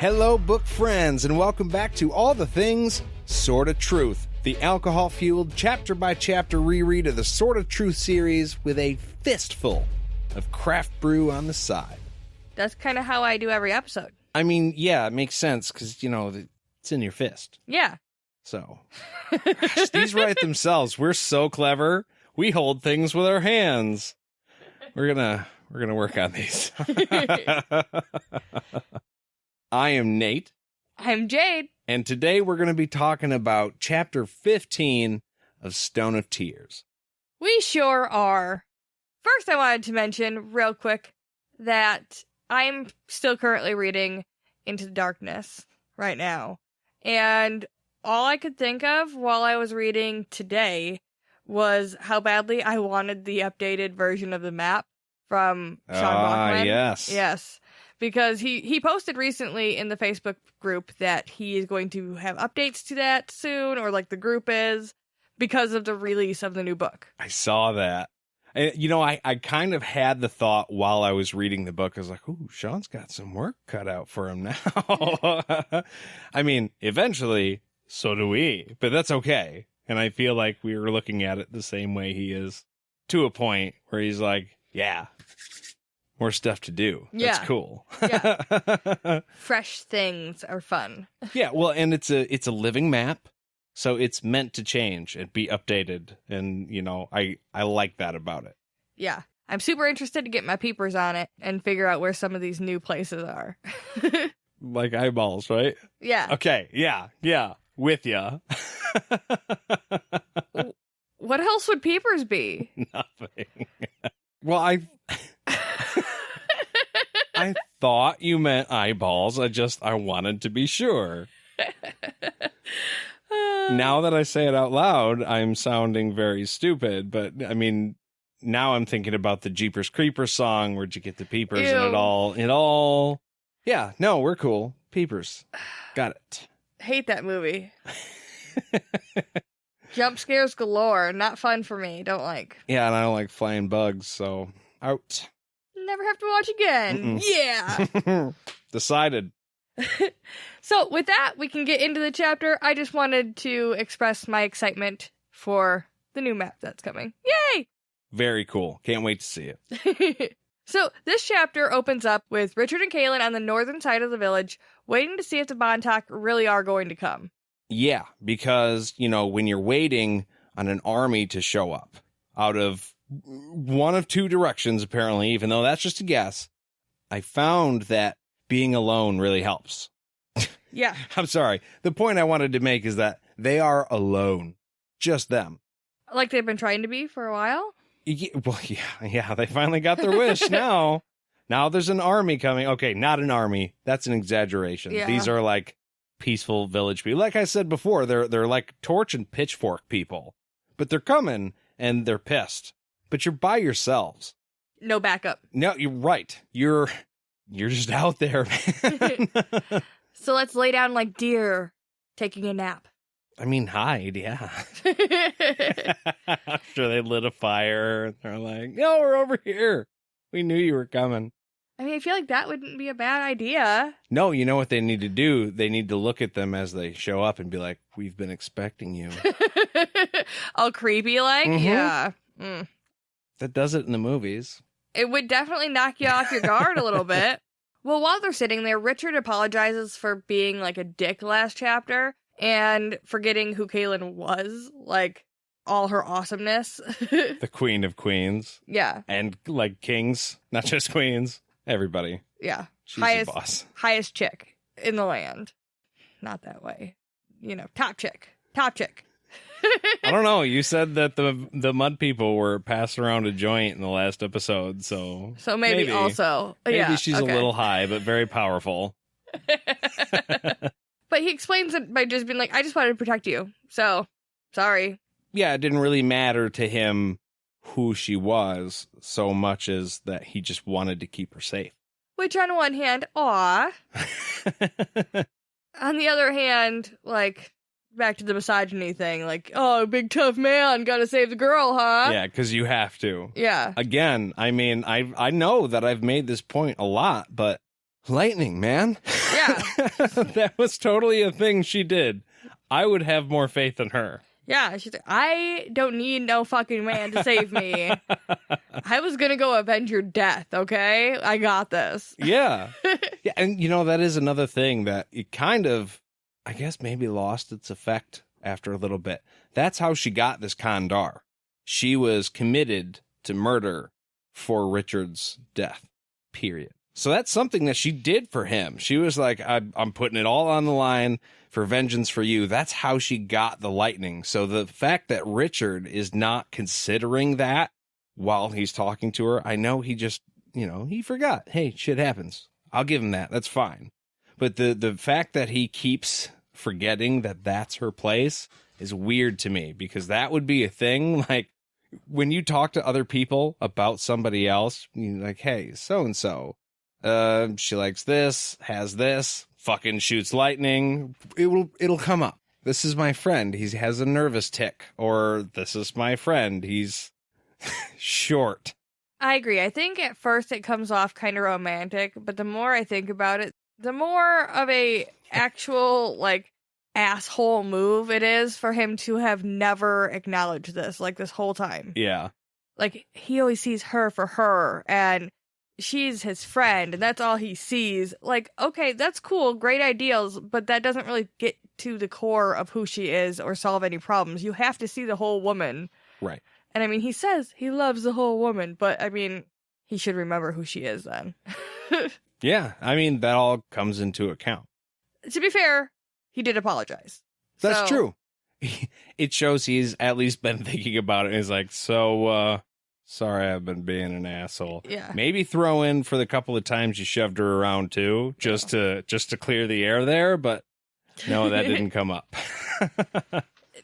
Hello, book friends, and welcome back to All the Things Sorta Truth, the alcohol-fueled, chapter-by-chapter reread of the Sorta Truth series with a fistful of craft brew on the side. That's kind of how I do every episode. I mean, yeah, it makes sense, because, it's in your fist. Yeah. So, gosh, these write themselves. We're so clever. We hold things with our hands. We're gonna work on these. I am Nate. I'm Jade. And today we're going to be talking about Chapter 15 of Stone of Tears. We sure are. First, I wanted to mention real quick that I'm still currently reading Into the Darkness right now. And all I could think of while I was reading today was how badly I wanted the updated version of the map from Sean Bachman. Yes. Yes. Because he posted recently in the Facebook group that he is going to have updates to that soon, or like the group is, because of the release of the new book. I saw that. I kind of had the thought while I was reading the book. I was like, ooh, Sean's got some work cut out for him now. I mean, eventually, so do we. But that's okay. And I feel like we were looking at it the same way he is, to a point where he's like, yeah, more stuff to do. Yeah. That's cool. Yeah. Fresh things are fun. Yeah, well, and it's a living map, so it's meant to change and be updated. And, I like that about it. Yeah. I'm super interested to get my peepers on it and figure out where some of these new places are. Like eyeballs, right? Yeah. Okay, yeah. With ya. What else would peepers be? Nothing. Well, I thought you meant eyeballs. I wanted to be sure. Now that I say it out loud, I'm sounding very stupid. But, I mean, now I'm thinking about the Jeepers Creepers song. Where'd you get the peepers? Ew. And it all. Yeah, no, we're cool. Peepers. Got it. Hate that movie. Jump scares galore. Not fun for me. Don't like. Yeah, and I don't like flying bugs, so out. Never have to watch again. Mm-mm. Yeah. Decided. So with that, we can get into the chapter. I just wanted to express my excitement for the new map that's coming. Yay! Very cool. Can't wait to see it. So this chapter opens up with Richard and Kahlan on the northern side of the village, waiting to see if the Bontoc really are going to come. Yeah, because, when you're waiting on an army to show up out of one of two directions, apparently, even though that's just a guess, I found that being alone really helps. Yeah. I'm sorry. The point I wanted to make is that they are alone. Just them. Like they've been trying to be for a while? Yeah, they finally got their wish now. Now there's an army coming. Okay, not an army. That's an exaggeration. Yeah. These are like peaceful village people. Like I said before, they're like torch and pitchfork people. But they're coming and they're pissed. But you're by yourselves. No backup. No, you're right. You're just out there, man. So let's lay down like deer taking a nap. I mean, hide, yeah. After they lit a fire, they're like, no, we're over here. We knew you were coming. I mean, I feel like that wouldn't be a bad idea. No, you know what they need to do? They need to look at them as they show up and be like, we've been expecting you. All creepy like? Mm-hmm. Yeah. Mm. That does it in the movies. It would definitely knock you off your guard a little bit. Well, while they're sitting there, Richard apologizes for being like a dick last chapter and forgetting who Kahlan was, like all her awesomeness. The queen of queens. Yeah. And like kings, not just queens. Everybody. Yeah. She's the boss. Highest chick in the land. Not that way. Top chick. Top chick. I don't know. You said that the mud people were passing around a joint in the last episode, so maybe also. Maybe she's okay. a little high, but very powerful. But he explains it by just being like, I just wanted to protect you. So, sorry. Yeah, it didn't really matter to him who she was so much as that he just wanted to keep her safe. Which on one hand, aw. On the other hand, like, back to the misogyny thing, like, oh, big tough man, gotta save the girl, huh? Yeah, because you have to. Yeah. Again, I mean, I know that I've made this point a lot, but lightning, man. Yeah. Yeah. That was totally a thing she did. I would have more faith in her. Yeah, she's like, I don't need no fucking man to save me. I was gonna go avenge your death, okay? I got this. Yeah. Yeah, and that is another thing that it kind of, I guess, maybe lost its effect after a little bit. That's how she got this Kandar. She was committed to murder for Richard's death, period. So that's something that she did for him. She was like, I'm putting it all on the line for vengeance for you. That's how she got the lightning. So the fact that Richard is not considering that while he's talking to her, I know he just, he forgot. Hey, shit happens. I'll give him that. That's fine. But the fact that he keeps forgetting that that's her place is weird to me, because that would be a thing. Like, when you talk to other people about somebody else, you're like, hey, so-and-so, she likes this, has this, fucking shoots lightning. It'll come up. This is my friend. He has a nervous tick. Or this is my friend. He's short. I agree. I think at first it comes off kind of romantic, but the more I think about it, the more of a actual, like, asshole move it is for him to have never acknowledged this, like, this whole time. Yeah. Like, he always sees her for her, and she's his friend, and that's all he sees. Like, okay, that's cool, great ideals, but that doesn't really get to the core of who she is or solve any problems. You have to see the whole woman. Right. And I mean, he says he loves the whole woman, but I mean, he should remember who she is then. Yeah, I mean, that all comes into account. To be fair, he did apologize. That's true. It shows he's at least been thinking about it. He's like, sorry I've been being an asshole. Yeah. Maybe throw in for the couple of times you shoved her around too, just to clear the air there, but no, that didn't come up.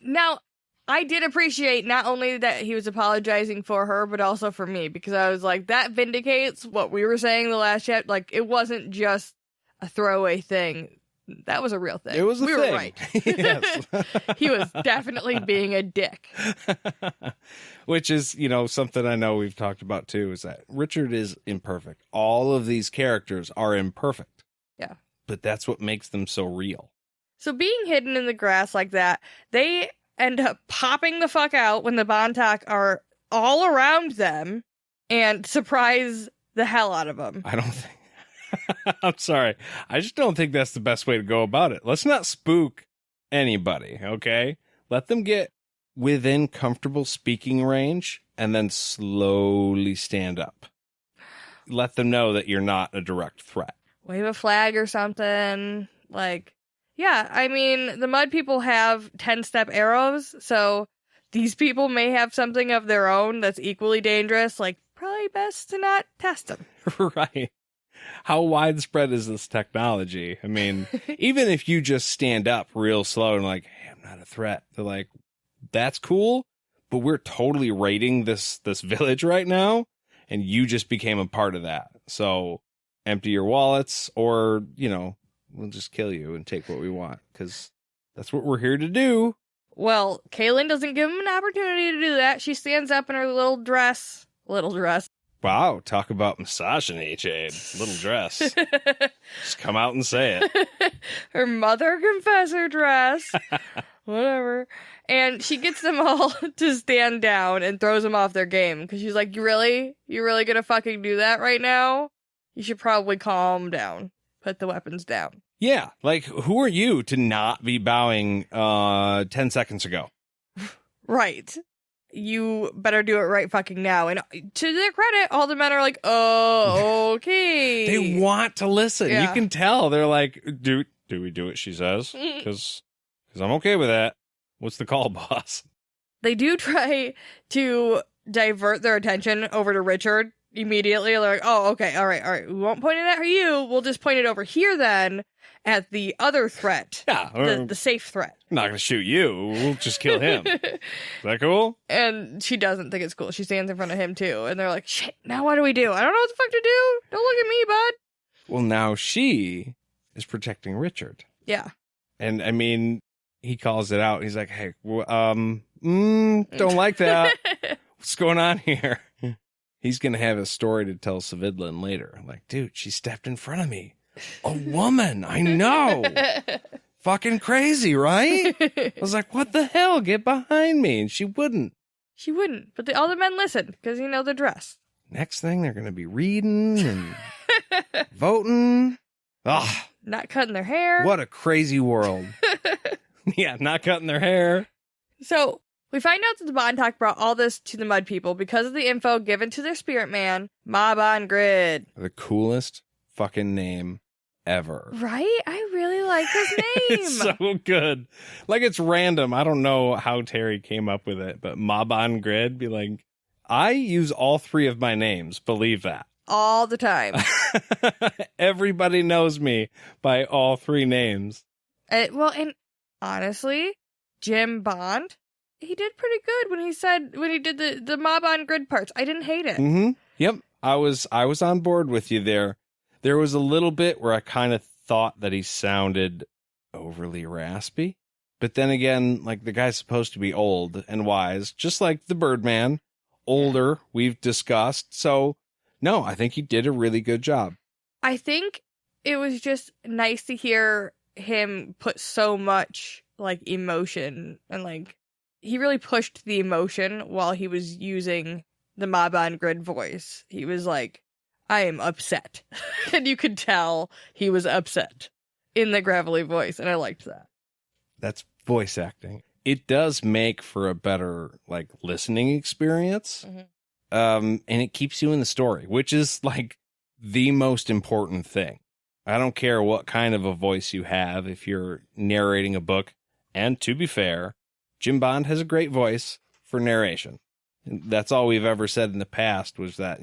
Now, I did appreciate not only that he was apologizing for her, but also for me, because I was like, that vindicates what we were saying the last chat. Like, it wasn't just a throwaway thing. That was a real thing. It was a thing. We were right. Yes. He was definitely being a dick. Which is, something I know we've talked about too, is that Richard is imperfect. All of these characters are imperfect. Yeah. But that's what makes them so real. So being hidden in the grass like that, they end up popping the fuck out when the Bontak are all around them and surprise the hell out of them. I don't think... I'm sorry. I just don't think that's the best way to go about it. Let's not spook anybody, okay? Let them get within comfortable speaking range and then slowly stand up. Let them know that you're not a direct threat. Wave a flag or something. Like, yeah, I mean, the mud people have 10-step arrows, so these people may have something of their own that's equally dangerous. Like, probably best to not test them. Right. How widespread is this technology? I mean, even if you just stand up real slow and like, hey, I'm not a threat. They're like, that's cool, but we're totally raiding this village right now, and you just became a part of that. So empty your wallets, or, we'll just kill you and take what we want, because that's what we're here to do. Well, Kahlan doesn't give him an opportunity to do that. She stands up in her little dress. Wow, talk about misogyny, Jade. Little dress. Just come out and say it. Her mother confessor dress. Whatever. And she gets them all to stand down and throws them off their game. Because she's like, you really gonna fucking do that right now? You should probably calm down. Put the weapons down. Yeah, like, who are you to not be bowing 10 seconds ago? Right. You better do it right fucking now. And to their credit, all the men are like, oh, okay. They want to listen. Yeah. You can tell. They're like, do we do what she says? Because I'm okay with that. What's the call, boss? They do try to divert their attention over to Richard immediately. They're like, oh, okay, all right. We won't point it at you. We'll just point it over here then at the other threat. Yeah. The safe threat. I'm not going to shoot you. We'll just kill him. Is that cool? And she doesn't think it's cool. She stands in front of him too. And they're like, shit, now what do we do? I don't know what the fuck to do. Don't look at me, bud. Well, now she is protecting Richard. Yeah. And I mean, he calls it out. He's like, hey, don't like that. What's going on here? He's going to have a story to tell Savidlin later. Like, dude, she stepped in front of me. A woman, I know. Fucking crazy, right? I was like, what the hell? Get behind me. And she wouldn't. She wouldn't, but the other men listened because, they're dressed. Next thing, they're going to be reading and voting. Ugh. Not cutting their hair. What a crazy world. Yeah, not cutting their hair. So, we find out that the Bontoc brought all this to the Mud People because of the info given to their spirit man, Maban Grid. The coolest fucking name ever. Right? I really like his name. It's so good. Like, it's random. I don't know how Terry came up with it, but Maban Grid, be like, I use all three of my names. Believe that. All the time. Everybody knows me by all three names. And honestly, Jim Bond, he did pretty good when he did the Maban Grid parts. I didn't hate it. Mm-hmm. Yep. I was on board with you there. There was a little bit where I kind of thought that he sounded overly raspy. But then again, like, the guy's supposed to be old and wise, just like the Birdman. Older, we've discussed. So, no, I think he did a really good job. I think it was just nice to hear him put so much, like, emotion. And, like, he really pushed the emotion while he was using the Maban Grid voice. He was like, I am upset. And you could tell he was upset in the gravelly voice, and I liked that. That's voice acting. It does make for a better, like, listening experience. Mm-hmm. And it keeps you in the story, which is, like, the most important thing. I don't care what kind of a voice you have if you're narrating a book. And to be fair, Jim Bond has a great voice for narration. And that's all we've ever said in the past was that,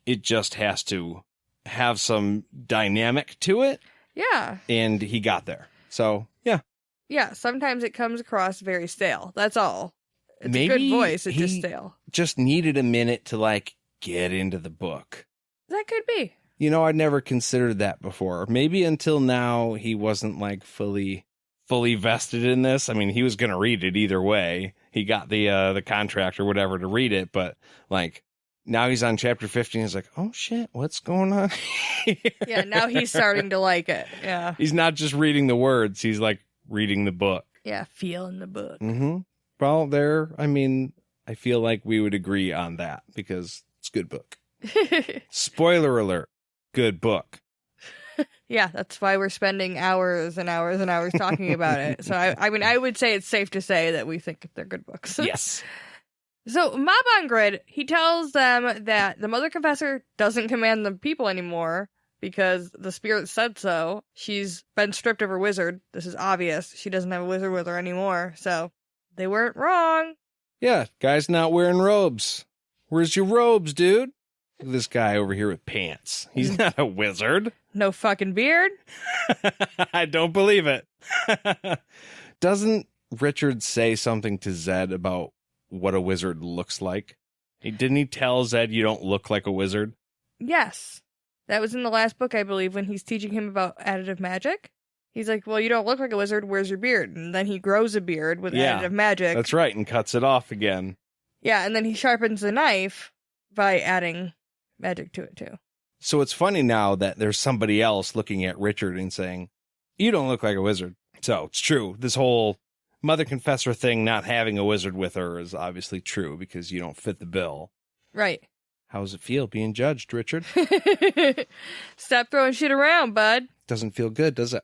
it just has to have some dynamic to it. Yeah. And he got there. So, yeah. Yeah, sometimes it comes across very stale. That's all. It's Maybe a good voice, it's just stale. Just needed a minute to, like, get into the book. That could be. I'd never considered that before. Maybe until now he wasn't, like, fully vested in this. I mean, he was going to read it either way. He got the contract or whatever to read it, but, like, now he's on chapter 15. He's like, oh, shit, what's going on here? Yeah, now he's starting to like it. Yeah. He's not just reading the words. He's, like, reading the book. Yeah, feeling the book. Mm-hmm. Well, I feel like we would agree on that because it's a good book. Spoiler alert, good book. Yeah, that's why we're spending hours and hours and hours talking about it. So, I would say it's safe to say that we think they're good books. Yes. So, Maban Grid, he tells them that the Mother Confessor doesn't command the people anymore because the spirit said so. She's been stripped of her wizard. This is obvious. She doesn't have a wizard with her anymore. So, they weren't wrong. Yeah, guy's not wearing robes. Where's your robes, dude? Look at this guy over here with pants. He's not a wizard. No fucking beard. I don't believe it. Doesn't Richard say something to Zed about what a wizard looks like? Didn't he tell Zed you don't look like a wizard? Yes. That was in the last book, I believe, when he's teaching him about additive magic. He's like, well, you don't look like a wizard. Where's your beard? And then he grows a beard with additive magic. That's right, and cuts it off again. Yeah, and then he sharpens the knife by adding magic to it, too. So it's funny now that there's somebody else looking at Richard and saying, you don't look like a wizard. So it's true. This whole Mother Confessor thing, not having a wizard with her, is obviously true because you don't fit the bill. Right. How does it feel being judged, Richard? Stop throwing shit around, bud. Doesn't feel good, does it?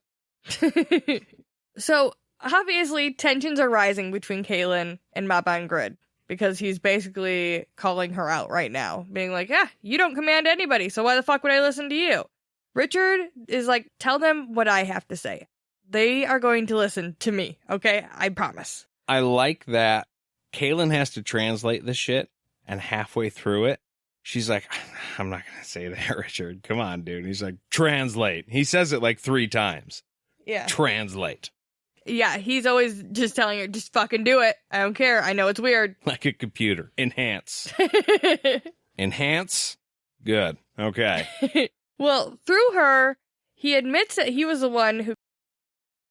So, obviously, tensions are rising between Kahlan and Maban Grid because he's basically calling her out right now, being like, yeah, you don't command anybody, so why the fuck would I listen to you? Richard is like, tell them what I have to say. They are going to listen to me, okay? I promise. I like that Kahlan has to translate this shit, and halfway through it, she's like, I'm not going to say that, Richard. Come on, dude. He's like, translate. He says it like 3 times. Yeah. Translate. Yeah, he's always just telling her, just fucking do it. I don't care. I know it's weird. Like a computer. Enhance. Enhance? Good. Okay. Well, through her, he admits that he was the one who